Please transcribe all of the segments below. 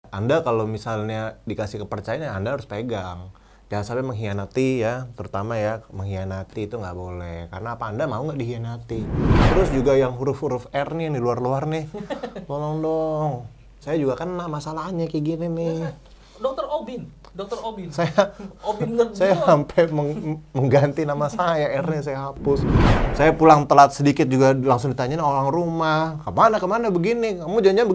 Anda kalau misalnya dikasih kepercayaan, Anda harus pegang. Jangan sampai mengkhianati ya, terutama ya mengkhianati itu nggak boleh. Karena apa? Anda mau nggak dikhianati? Terus juga yang huruf-huruf R nih yang di luar-luar nih, tolong dong. Saya juga kena masalahnya kayak gini nih. Dokter Obin. Saya sampai mengganti nama saya, R-nya saya hapus. Saya pulang telat sedikit juga langsung ditanyain orang rumah, kemana begini, kamu jangan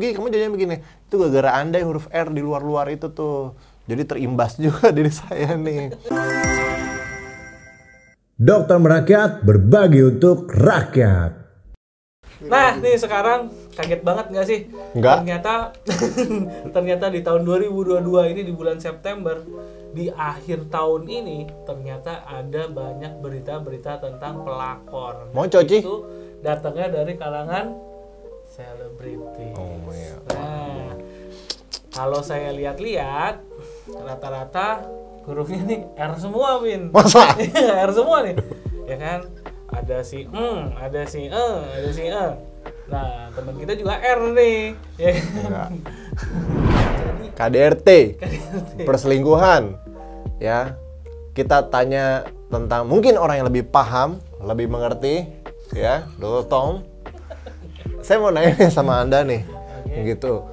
begini. Itu gara-gara Anda yang huruf R di luar-luar itu tuh. Jadi terimbas juga diri saya nih. Dokter Merakyat, berbagi untuk rakyat. Nah, nih sekarang kaget banget nggak sih? Nggak. Ternyata di tahun 2022 ini di bulan September, di akhir tahun ini ternyata ada banyak berita-berita tentang pelakor. Mau coci? Itu datangnya dari kalangan selebriti. Oh iya. Nah, kalau saya lihat-lihat rata-rata hurufnya nih R semua, Win. Masa? R semua nih. Ya kan? Ada si ada si ada si E. Nah, teman kita juga R nih. Ya. Jadi KDRT. Perselingkuhan. Ya. Kita tanya tentang mungkin orang yang lebih paham, lebih mengerti, ya, Dr. Tom. Saya mau nanya sama Anda nih. Gitu.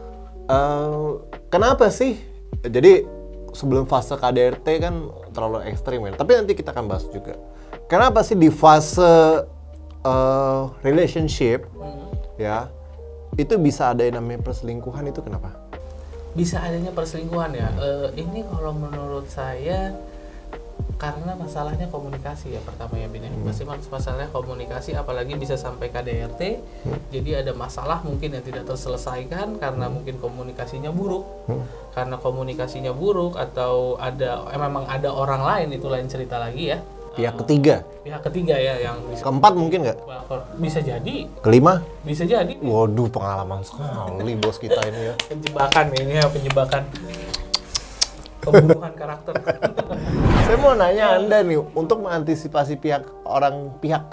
Kenapa sih? Jadi sebelum fase KDRT kan terlalu ekstrim ya. Tapi nanti kita akan bahas juga. Kenapa sih di fase relationship ya itu bisa ada yang namanya perselingkuhan, itu kenapa? Bisa adanya perselingkuhan ya. Ini kalau menurut saya karena masalahnya komunikasi ya pertama ya, Bin. Pasti masalahnya komunikasi, apalagi bisa sampai KDRT. Jadi ada masalah mungkin yang tidak terselesaikan karena mungkin komunikasinya buruk. Karena komunikasinya buruk atau memang ada orang lain, itu lain cerita lagi ya. Pihak ketiga. Pihak ketiga ya yang bisa. Keempat mungkin nggak? Bisa jadi. Kelima? Bisa jadi. Waduh, pengalaman sekali bos kita ini ya. Penjebakan ini ya, penjebakan. Pembunuhan karakter. Saya mau nanya Anda nih, untuk mengantisipasi pihak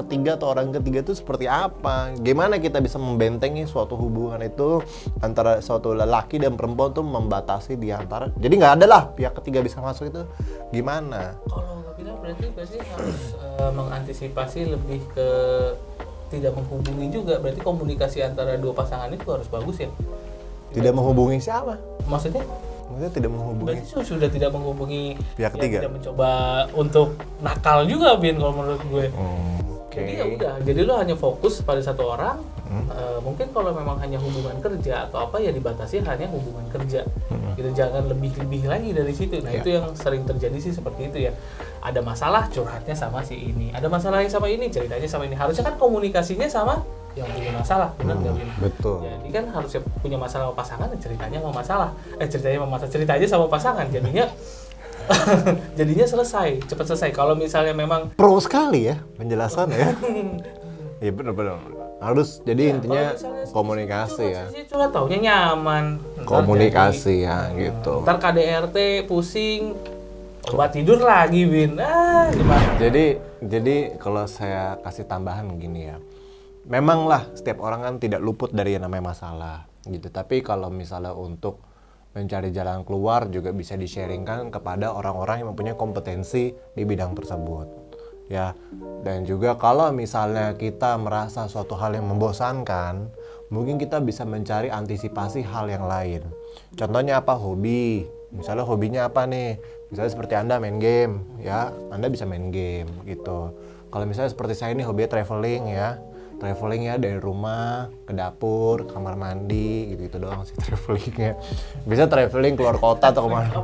ketiga atau orang ketiga itu seperti apa? Gimana kita bisa membentengi suatu hubungan itu antara suatu lelaki dan perempuan tuh membatasi di antara. Jadi nggak ada lah pihak ketiga bisa masuk itu. Gimana? Kalau nggak bilang berarti harus mengantisipasi lebih ke tidak menghubungi juga. Berarti komunikasi antara dua pasangan itu harus bagus ya. Tidak menghubungi siapa? Maksudnya tidak menghubungi. Berarti sudah tidak menghubungi pihak ketiga. Tidak mencoba untuk nakal juga, Bin, kalau menurut gue. Okay. Jadi ya udah, jadi lo hanya fokus pada satu orang. Mungkin kalau memang hanya hubungan kerja atau apa ya dibatasi hanya hubungan kerja. Gitu, jangan lebih lagi dari situ. Nah, itu yang sering terjadi sih seperti itu ya. Ada masalah curhatnya sama si ini. Ada masalah yang sama ini ceritanya sama ini. Harusnya kan komunikasinya sama yang punya masalah, benar nggak, Bin? Betul. Jadi kan harusnya punya masalah sama pasangan, ceritanya sama masalah. Ceritanya sama pasangan, jadinya jadinya cepat selesai. Kalau misalnya memang pro sekali ya penjelasan ya. Iya benar. Harus jadi intinya komunikasi ya. Curhat taunya nyaman. Komunikasi ya gitu. Ntar KDRT pusing. Obat tidur lagi, Bin. Gimana? Jadi kalau saya kasih tambahan gini ya. Memanglah setiap orang kan tidak luput dari yang namanya masalah gitu. Tapi kalau misalnya untuk mencari jalan keluar juga bisa di-sharingkan kepada orang-orang yang mempunyai kompetensi di bidang tersebut. Ya. Dan juga kalau misalnya kita merasa suatu hal yang membosankan, mungkin kita bisa mencari antisipasi hal yang lain. Contohnya apa? Hobi. Misalnya hobinya apa nih? Misalnya seperti Anda main game, ya. Anda bisa main game gitu. Kalau misalnya seperti saya ini hobinya traveling ya. Traveling ya dari rumah ke dapur, kamar mandi, gitu doang sih travelingnya. Bisa traveling keluar kota atau kemana.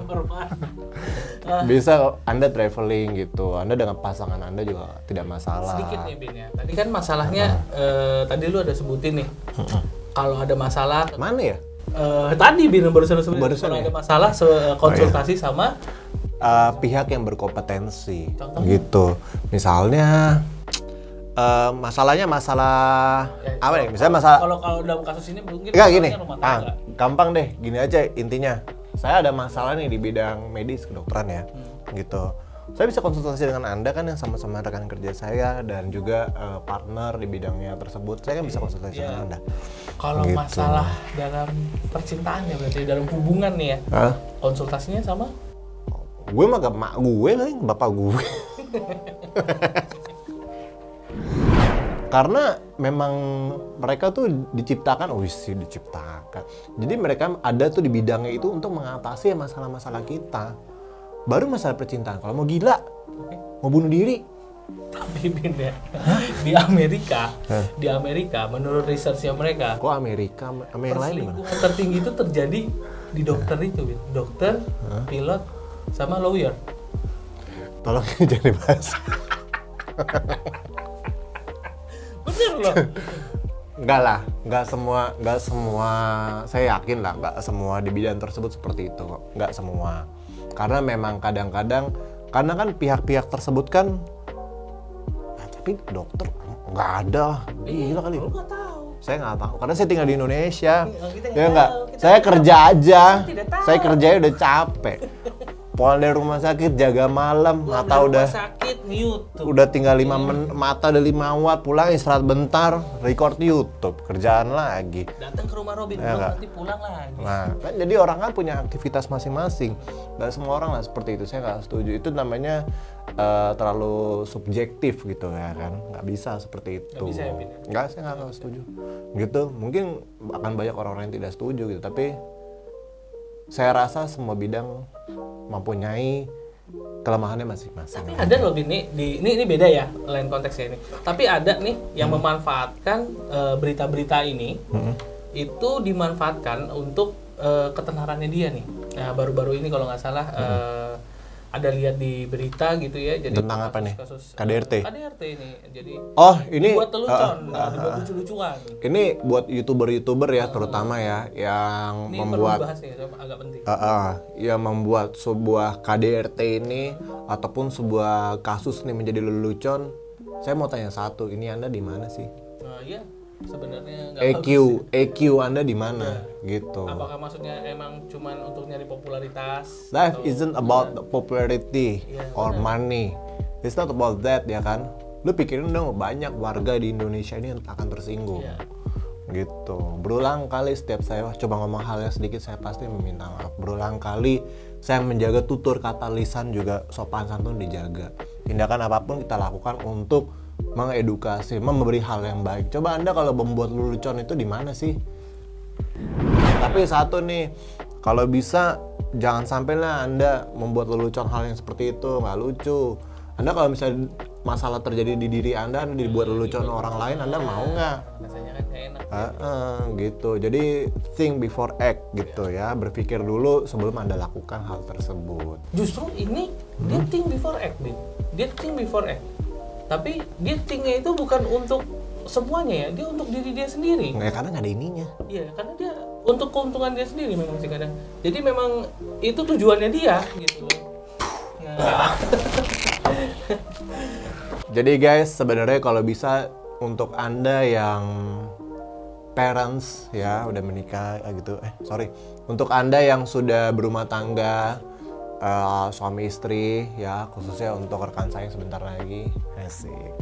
Bisa Anda traveling gitu. Anda dengan pasangan Anda juga tidak masalah. Sedikit nih, Bin ya. Tadi kan masalahnya, tadi lu ada sebutin nih. Kalau ada masalah. Mana ya? Tadi Bin barusan sebutin. Kalau ya? ada masalah konsultasi sama pihak yang berkompetensi. Contohnya? Gitu. Misalnya masalahnya masalah apa nih? Misalnya masalah kalau dalam kasus ini mungkin gini. Gampang deh, gini aja intinya. Saya ada masalah nih di bidang medis kedokteran ya. Gitu. Saya bisa konsultasi dengan Anda kan yang sama-sama rekan kerja saya dan juga partner di bidangnya tersebut. Saya kan bisa konsultasi dengan Anda. Kalau Gitu. masalah dalam percintaan ya berarti dalam hubungan nih ya. Hah? Konsultasinya sama? Gue mah gak mak gue lah, bapak gue. Karena memang mereka tuh diciptakan, diciptakan. Jadi mereka ada tuh di bidangnya itu untuk mengatasi masalah-masalah kita. Baru masalah percintaan. Kalau mau gila, mau bunuh diri. Tapi Bin ya, di Amerika menurut researchnya mereka, Kok Amerika? Sama yang lain gimana? perselingkuhan tertinggi itu terjadi di dokter itu, Bin. Dokter, pilot, sama lawyer. Tolong jangan dibahas. Bener loh. Enggak lah, enggak semua, saya yakin lah, enggak semua di bidang tersebut seperti itu kok. Enggak semua. Karena memang kadang-kadang, karena kan pihak-pihak tersebut kan, tapi dokter enggak ada. Gila kali. Lu nggak tahu. Saya nggak tahu, karena saya tinggal di Indonesia. Kita nggak Ya enggak, tahu, kita saya nggak kerja aja. tidak tahu. Saya kerjanya udah capek. Pulang dari rumah sakit, jaga malam, Pulang mata dari udah rumah sakit YouTube. udah tinggal 5 mata udah 5 watt, pulang istirahat bentar, record YouTube, kerjaan lagi. Datang ke rumah Robin, Ya, nggak? nanti pulang lagi. Nah, kan jadi orang kan punya aktivitas masing-masing. Gak semua orang lah seperti itu, saya nggak setuju. Itu namanya terlalu subjektif gitu ya kan, nggak bisa seperti itu. Nggak bisa ya, Bin? Nggak, saya nggak setuju. Gitu, mungkin akan banyak orang-orang yang tidak setuju gitu, tapi saya rasa semua bidang mempunyai kelemahannya masing-masing. Tapi ada loh Bin, ini beda ya lain konteksnya ini. Tapi ada nih yang memanfaatkan berita-berita ini itu dimanfaatkan untuk ketenarannya dia nih. Nah baru-baru ini kalau nggak salah ada lihat di berita gitu ya. Jadi Tentang apa nih? kasus KDRT? KDRT ini. Jadi Oh, ini buat lelucon, dibuat lucu-lucuan. ini buat youtuber ya terutama ya yang Ini perlu membuat dibahas nih, agak penting. yang membuat sebuah KDRT ini ataupun sebuah kasus nih menjadi lelucon. Saya mau tanya satu, ini Anda di mana sih? Nah, iya sebenarnya nggak EQ bagus. EQ Anda di mana gitu. Apakah maksudnya emang cuman untuk nyari popularitas? Life atau- isn't about the popularity Iya, or benar. money. It's not about that ya kan. Lu pikirin dong, banyak warga di Indonesia ini yang akan tersinggung. Iya. Gitu. Berulang kali setiap saya coba ngomong hal yang sedikit, saya pasti meminta maaf. Berulang kali saya menjaga tutur kata lisan juga sopan santun dijaga. Tindakan apapun kita lakukan untuk mengedukasi, memberi hal yang baik. Coba Anda kalau membuat lelucon itu di mana sih? Tapi satu nih, kalau bisa jangan sampailah Anda membuat lelucon hal yang seperti itu, nggak lucu. Anda kalau misalnya masalah terjadi di diri Anda dibuat lelucon orang lain, Anda mau nggak? Rasanya kan nggak enak. Gitu. Jadi think before act gitu ya. Berpikir dulu sebelum Anda lakukan hal tersebut. Justru ini dia think before act, Bin. Dia think before act. Tapi dia thinknya itu bukan untuk semuanya ya, dia untuk diri dia sendiri. Nggak, karena nggak ada ininya. Iya, karena dia untuk keuntungan dia sendiri memang sih kadang. Jadi memang itu tujuannya dia gitu loh. Nah, Jadi guys, sebenarnya kalau bisa untuk Anda yang parents ya udah menikah gitu, untuk Anda yang sudah berumah tangga, suami istri ya, khususnya untuk rekan saya yang sebentar lagi, asik.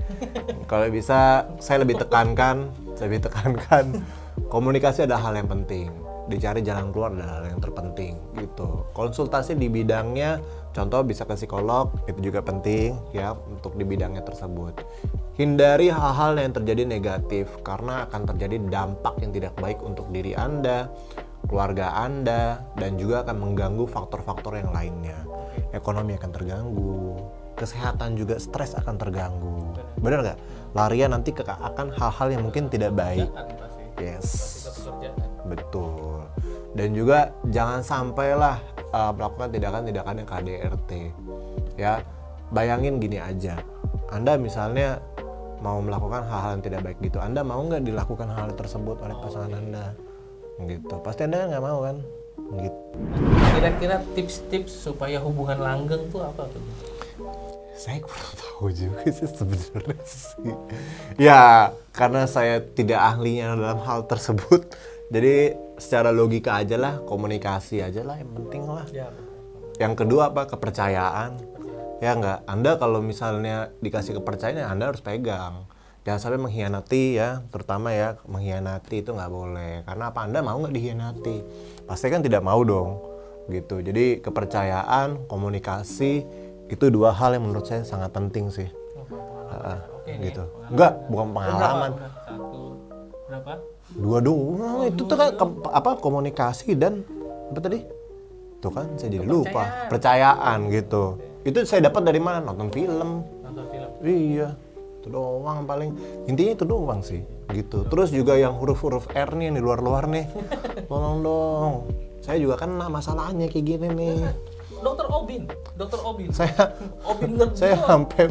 Kalau bisa saya lebih tekankan komunikasi adalah hal yang penting. Dicari jalan keluar adalah hal yang terpenting gitu. Konsultasi di bidangnya, contoh bisa ke psikolog, itu juga penting ya untuk di bidangnya tersebut. Hindari hal-hal yang terjadi negatif karena akan terjadi dampak yang tidak baik untuk diri Anda, keluarga Anda, dan juga akan mengganggu faktor-faktor yang lainnya. Ekonomi akan terganggu, kesehatan juga, stres akan terganggu. Benar nggak? Larian nanti akan hal-hal yang mungkin tidak baik. kerjaan pasti. Yes. Kita pekerjaan. Betul. Dan juga jangan sampailah melakukan tindakan-tindakan yang KDRT. Ya, bayangin gini aja. Anda misalnya mau melakukan hal-hal yang tidak baik gitu. Anda mau nggak dilakukan hal tersebut oleh pasangan Anda? Gitu. Pasti Anda nggak mau kan? Gitu. Kira-kira tips-tips supaya hubungan langgeng tuh apa tuh? Saya kurang tahu juga sih sebenarnya sih. Ya, karena saya tidak ahlinya dalam hal tersebut. Jadi secara logika aja lah, komunikasi aja lah yang penting lah. Ya. Yang kedua apa? Kepercayaan. Ya nggak, Anda kalau misalnya dikasih kepercayaan, ya Anda harus pegang. Jangan sampai mengkhianati ya, terutama ya mengkhianati itu nggak boleh. Karena apa, Anda mau nggak dikhianati? Pasti kan tidak mau dong, gitu. Jadi kepercayaan, komunikasi itu dua hal yang menurut saya sangat penting sih. Oke, Gitu. nih, Enggak, bukan pengalaman. Udah, satu, berapa? Dua doang, itu tuh kan komunikasi dan apa tadi? Tuh kan saya jadi lupa. Percayaan gitu. Itu saya dapat dari mana? Nonton film. Nonton film. Iya. Itu doang paling. Intinya itu doang sih, gitu. Terus juga yang huruf-huruf R nih yang di luar-luar nih. Tolong dong. Saya juga kena masalahnya kayak gini nih. Dokter Obin. Obin Saya sampai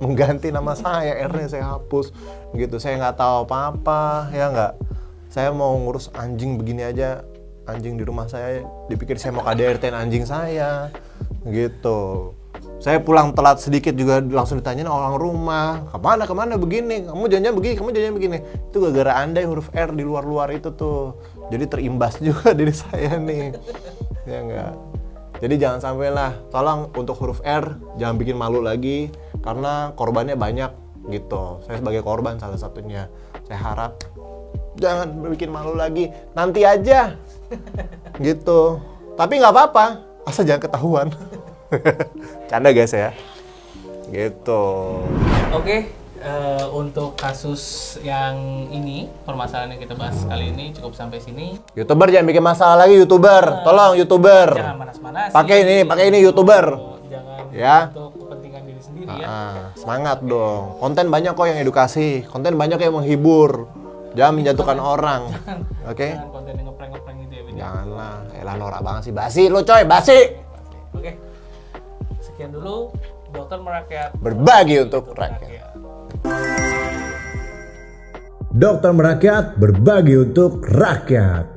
mengganti nama saya, R-nya saya hapus gitu. Saya nggak tahu apa-apa, ya nggak. Saya mau ngurus anjing begini aja, anjing di rumah saya dipikir saya mau KDRT anjing saya gitu. Saya pulang telat sedikit juga langsung ditanyain orang rumah, kemana begini, kamu jangan begini. Itu gara-gara Anda yang huruf R di luar-luar itu tuh. Jadi terimbas juga diri saya nih, ya nggak. Jadi jangan sampailah, tolong untuk huruf R jangan bikin malu lagi karena korbannya banyak gitu. Saya sebagai korban salah satunya. Saya harap jangan bikin malu lagi, nanti aja gitu. Tapi nggak apa-apa, asal jangan ketahuan. Canda guys ya, gitu. Oke, untuk kasus yang ini, permasalahan yang kita bahas kali ini cukup sampai sini. YouTuber jangan bikin masalah lagi, YouTuber. Tolong YouTuber. Jangan manas-manas. Pakai ini YouTuber. Jangan Ya. untuk kepentingan diri sendiri ya. Semangat dong. Konten banyak kok yang edukasi, konten banyak yang menghibur. Jangan menjatuhkan orang. Oke? Jangan konten yang ngeprank-ngeprank gitu ya, Bin. Janganlah. Elah norak banget sih. Basi lu coy, basi. Oke. Sekian dulu Dokter Merakyat. Berbagi untuk rakyat. Dokter Merakyat berbagi untuk rakyat.